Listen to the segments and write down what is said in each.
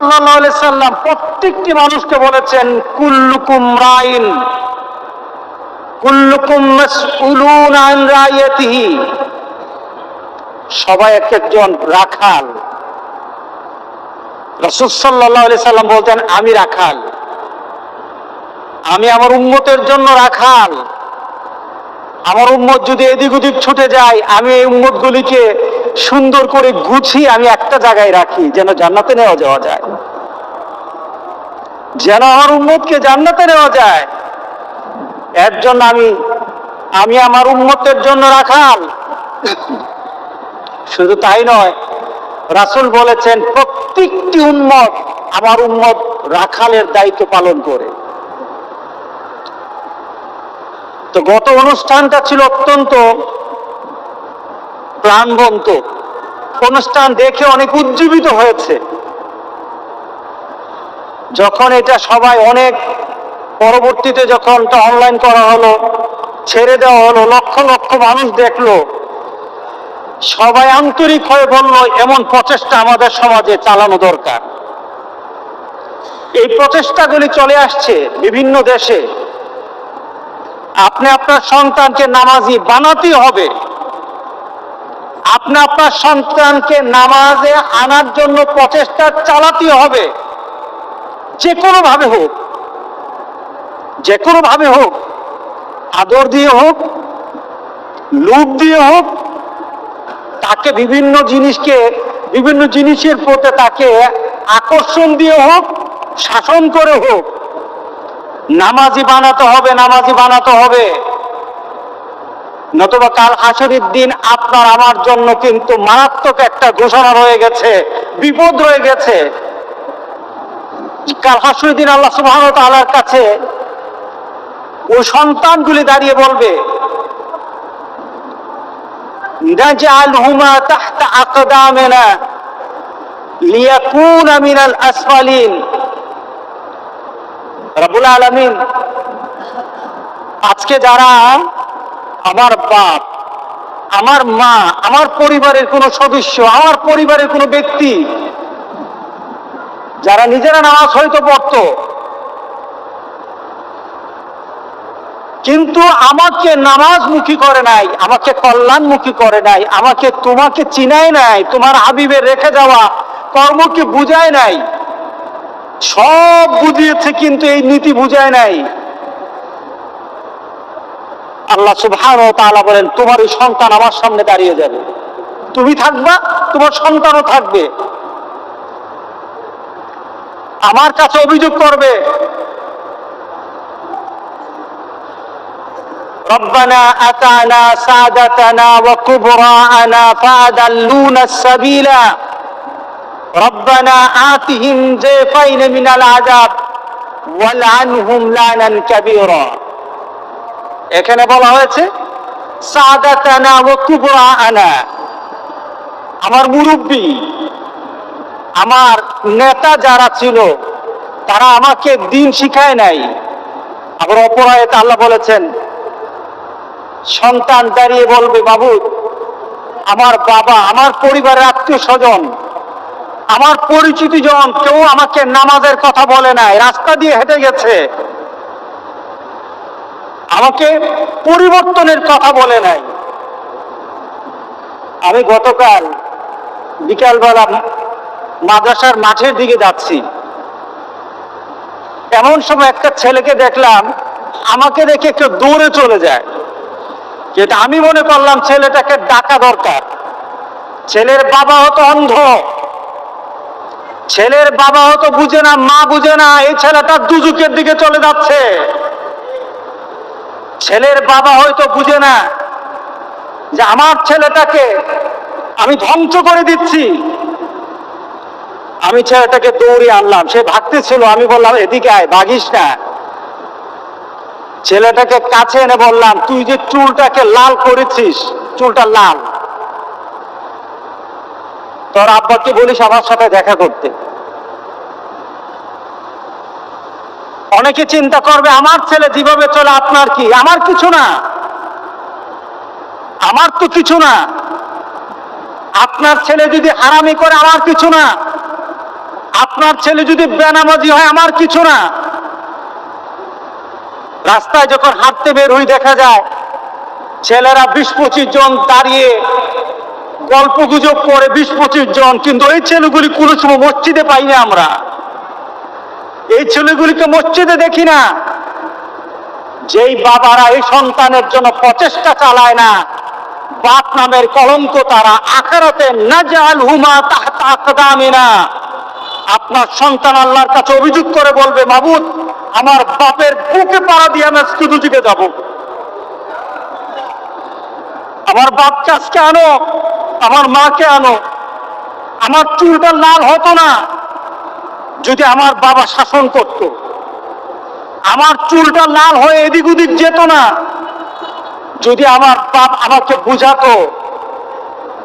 সাল্লাল্লাহু আলাইহি সাল্লাম প্রত্যেকটি মানুষকে বলেছেন, কুল্লুকুম রাইন কুল্লুকুম মাসউলুন আন রাইয়াতিহি। সবাই এক একজন রাখাল। রাসূল সাল্লাল্লাহু আলাইহি সাল্লাম বলতেন, আমি রাখাল, আমি আমার উম্মতের জন্য রাখাল। আমার উম্মত যদি এদিক ওদিক ছুটে যায়, আমি এই উম্মতগুলিকে সুন্দর করে গুছিয়ে আমি একটা জায়গায় রাখি, যেন জান্নাতে নেওয়া যাওয়া যায়, যেন আমার উম্মতকে জান্নাতে নেওয়া যায়। এর জন্য আমি আমার উম্মতের জন্য রাখাল। শুধু তাই নয়, রাসূল বলেছেন প্রত্যেকটি উম্মত, আমার উম্মত রাখালের দায়িত্ব পালন করে। তো গত অনুষ্ঠানটা ছিল অত্যন্ত প্রাণবন্ত অনুষ্ঠান, দেখে অনেক উজ্জীবিত হয়েছে। যখন এটা সবাই অনেক পরবর্তীতে যখন অনলাইন করা হলো, ছেড়ে দেওয়া হলো, লক্ষ লক্ষ মানুষ দেখলো, সবাই আন্তরিক হয়ে বলল, এমন প্রচেষ্টা আমাদের সমাজে চালানো দরকার। এই প্রচেষ্টাগুলি চলে আসছে বিভিন্ন দেশে। আপনি আপনার সন্তানকে নামাজি বানাতে হবে, আপনি আপনার সন্তানকে নামাজে আনার জন্য প্রচেষ্টা চালাতে হবে, যে কোনো ভাবে হোক, যে কোনো ভাবে হোক, আদর দিয়ে হোক, লোভ দিয়ে হোক, তাকে বিভিন্ন জিনিসের প্রতি তাকে আকর্ষণ দিয়ে হোক, শাসন করে হোক, নামাজি বানাতে হবে, নামাজি বানাতে হবে। নতুবা কাল হাসরের দিন আপনার আমার জন্য কিন্তু মারাত্মক একটা ঘোষণা রয়ে গেছে, বিপদ রয়ে গেছে। কাল হাসরের দিন আল্লাহ সুবহানাহু ওয়া তাআলার কাছে ওই সন্তানগুলি দাঁড়িয়ে বলবে, নাজআলহুমা তাহতা আকদামিনা লিয়াকুনা মিনাল আসফালিন। রব্বুল আলামিন, আজকে যারা আমার বাপ, আমার মা, আমার পরিবারের কোনো সদস্য, আমার পরিবারের কোনো ব্যক্তি, যারা নিজেরা নামাজ হয়তো পড়তো, কিন্তু আমাকে নামাজমুখী করে নাই, আমাকে কল্যাণমুখী করে নাই, আমাকে তোমাকে চিনায় নাই, তোমার হাবিবের রেখে যাওয়া কর্মকে বুঝায় নাই। সব বুঝিয়েছে কিন্তু এই নীতি বুঝায় নাই। আল্লাহ সুবহানাহু ওয়া তাআলা বলেন, তোমার এই সন্তান আমার সামনে দাঁড়িয়ে যাবে, তুমি থাকবা, তোমার সন্তানও থাকবে, আমার কাছে অভিযোগ করবে, রব্বানা আতানা সাদাতানা ওয়া কুবরাআনা ফাআদাল্লুনা আস-সাবিলা রব্বানা আতিহিম যায়ফাইন মিনাল আযাব ওয়ালআনহুম লানান কাবীরা। এখানে বলা হয়েছে সাদাতানা ওয়া কুবরাআনা, আমার মুরব্বী, আমার নেতা যারা ছিল, তারা আমাকে দিন শিখায় নাই। আবার অপর আয়াতে আল্লাহ বলেছেন, সন্তান দাঁড়িয়ে বলবে, বাবু, আমার বাবা, আমার পরিবারের আত্মীয় স্বজন, আমার পরিচিত জন কেউ আমাকে নামাজের কথা বলে নাই, রাস্তা দিয়ে হেঁটে গেছে, আমাকে পরিবর্তনের কথা বলে নাই। আমি গতকাল বিকালবেলা মাদ্রাসার মাঠের দিকে যাচ্ছি, এমন সময় একটা ছেলেকে দেখলাম, আমাকে দেখে একটু দৌড়ে চলে যায়। যেটা আমি মনে করলাম ছেলেটাকে ডাকা দরকার। ছেলের বাবা হয়তো অন্ধ, ছেলের বাবা হয়তো বুঝে না, মা বুঝে না, এই ছেলেটা দুজকের দিকে চলে যাচ্ছে। ছেলের বাবা হয়তো বুঝে না যে আমার ছেলেটাকে আমি ধ্বংস করে দিচ্ছি। আমি ছেলেটাকে দৌড়ে আনলাম, সে ভাগতেছিল, আমি বললাম, এদিকে আয়, ভাগিস না। ছেলেটাকে কাছে এনে বললাম, তুই যে চুলটাকে লাল করেছিস, চুলটা লাল, তোর আব্বাকে বলিস আমার সাথে দেখা করতে। অনেকে চিন্তা করবে, আমার ছেলে যেভাবে চলে আপনার কি? আমার কিছু না, আমার তো কিছু না। আপনার ছেলে যদি হারামি করে, আমার কিছু না। আপনার ছেলে যদি বেনামাজি হয় আমার কিছু না। রাস্তায় যখন হাঁটতে বের হই দেখা যায় ছেলেরা 20-25 জন দাঁড়িয়ে গল্প গুজব করে, 20-25 জন, কিন্তু এই ছেলেগুলি কোনো সময় মসজিদে পাই না আমরা। এই ছেলেগুলিকে মসজিদে দেখি না। যেই বাবারা এই সন্তানের জন্য প্রচেষ্টা চালায় না, বাপ নামের কলঙ্ক তারা আখিরাতে নাজআলহুমা তাহতা আকদামিনা। আপনার সন্তান আল্লাহর কাছে অভিযোগ করে বলবে, মাবুদ আমার বাপের বুকে পাড়া দিয়ে আমি আজকে দুদিকে যাব। আমার বাপকে আজকে আনো, আমার মাকে আনো। আমার চুলটা লাল হতো না যদি আমার বাবা শাসন করত। আমার চুলটা লাল হয়ে এদিক ওদিক যেত না যদি আমার বাপ আমাকে বুঝাতো।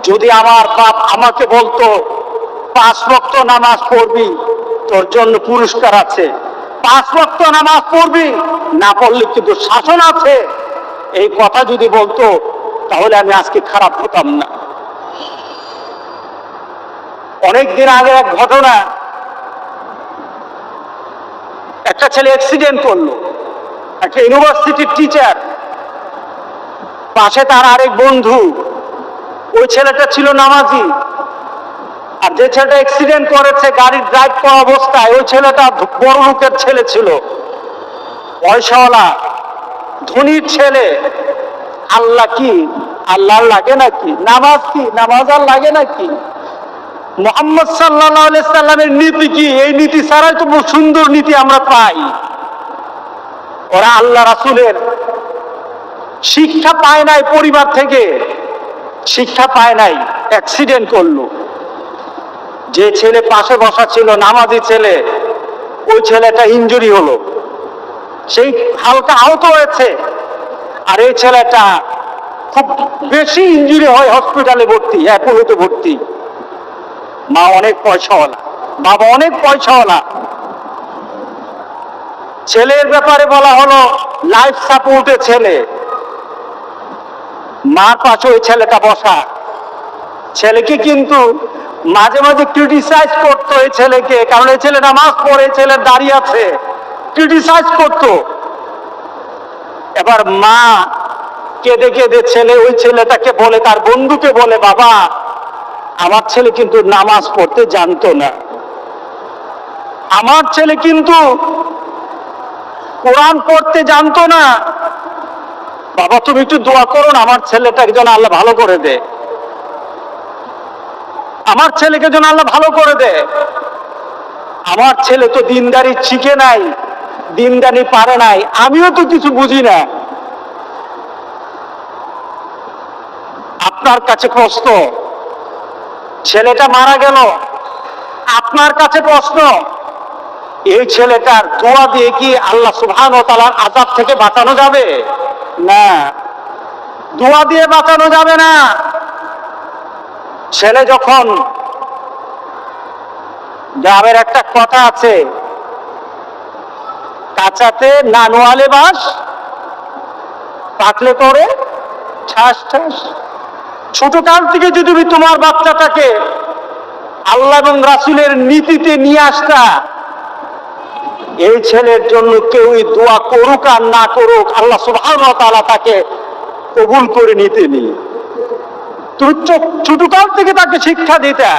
যদি আমার বাপ আমাকে বলতো 5 ওয়াক্ত নামাজ পড়বি, তোর জন্য পুরস্কার আছে, 5 ওয়াক্ত নামাজ পড়বি, না পড়লে কিন্তু শাসন আছে, এই কথা যদি বলতো তাহলে আমি আজকে খারাপ হতাম না। অনেকদিন আগে এক ঘটনা, একটা ছেলে অ্যাক্সিডেন্ট করলো, একটা ইউনিভার্সিটির টিচার, পাশে তার আরেক বন্ধু। ওই ছেলেটা ছিল নামাজি, আর যে ছেলেটা অ্যাক্সিডেন্ট করেছে গাড়ি ড্রাইভ করা অবস্থায়, ওই ছেলেটা বড় লোকের ছেলে ছিল, পয়সাওয়ালা ধনীর ছেলে। আল্লাহ কি আল্লাহ লাগে নাকি? নামাজ কি নামাজ আর লাগে নাকি? মুহাম্মদ সাল্লাল্লাহু আলাইহি সাল্লামের নীতি কি? এই নীতি ছাড়াই তো সুন্দর নীতি আমরা পাই। ওরা আল্লাহ রাসূলের শিক্ষা পায় নাই, পরিবার থেকে শিক্ষা পায় নাই, অ্যাক্সিডেন্ট করলো। যে ছেলে পাশে বসা ছিল নামাজি ছেলে, ওই ছেলেটা ইনজুরি হলো, সেই হালকা আহত হয়েছে। আর এই ছেলেটা খুব বেশি ইনজুরি হয়, হসপিটালে ভর্তি, অ্যাপোলোতে ভর্তি। মা অনেক পয়সাওয়ালা, বাবা অনেক পয়সাওয়ালা। ছেলের ব্যাপারে বলা হলো লাইফ সাপোর্টে ছেলে, মার পাশে ওই ছেলেটা বসা। ছেলেকে কিন্তু মাঝে মাঝে ক্রিটিসাইজ করতো এই ছেলেকে, কারণ এই ছেলে নামাজ পড়ে, ছেলের দাঁড়িয়ে আছে, ক্রিটিসাইজ করতো। এবার মা কেঁদে কেঁদে ছেলে ওই ছেলেটাকে বলে, তার বন্ধুকে বলে, বাবা আমার ছেলে কিন্তু নামাজ পড়তে জানতো না, আমার ছেলে কিন্তু কোরআন পড়তে জানতো না, বাবা তুমি একটু দোয়া করো না, আমার ছেলেটাকে যেন আল্লাহ ভালো করে দে, আমার ছেলেকে যেন আল্লাহ ভালো করে দে। আমার ছেলে তো দিনদারি শিখে নাই, দিনদারি পারে নাই, আমিও তো কিছু বুঝি না। আপনার কাছে প্রশ্ন, ছেলেটা মারা গেল, আপনার কাছে প্রশ্ন, এই ছেলেটার দোয়া দিয়ে কি আল্লাহ সুবহানাহু ওয়া তাআলার আযাব থেকে বাঁচানো যাবে? না, দোয়া দিয়ে বাঁচানো যাবে না। ছেলে যখন, গ্রামের একটা কথা আছে, কাঁচাতে না নোয়ালে বাস, পাকলে করে ঠাস ঠাস। ছোট কাল থেকে যদি তুমি তোমার বাচ্চাটাকে আল্লাহ এবং রাসূলের নীতিতে নিয়ে আসতা, এই ছেলের জন্য কেউই দোয়া করুক আর না করুক, আল্লাহ সুবহানাহু ওয়া তাআলা তাকে কবুল করে নিতেনি। তুমি ছোট কাল থেকে তাকে শিক্ষা দিতে।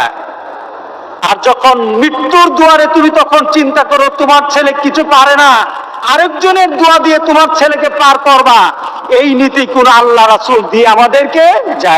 আর যখন মৃত্যুর দুয়ারে তুমি তখন চিন্তা করো তোমার ছেলে কিছু পারে না, আরেকজনের দোয়া দিয়ে তোমার ছেলেকে পার করবা, এই নীতি কোন আল্লাহ রাসূল দিয়ে আমাদেরকে যায়?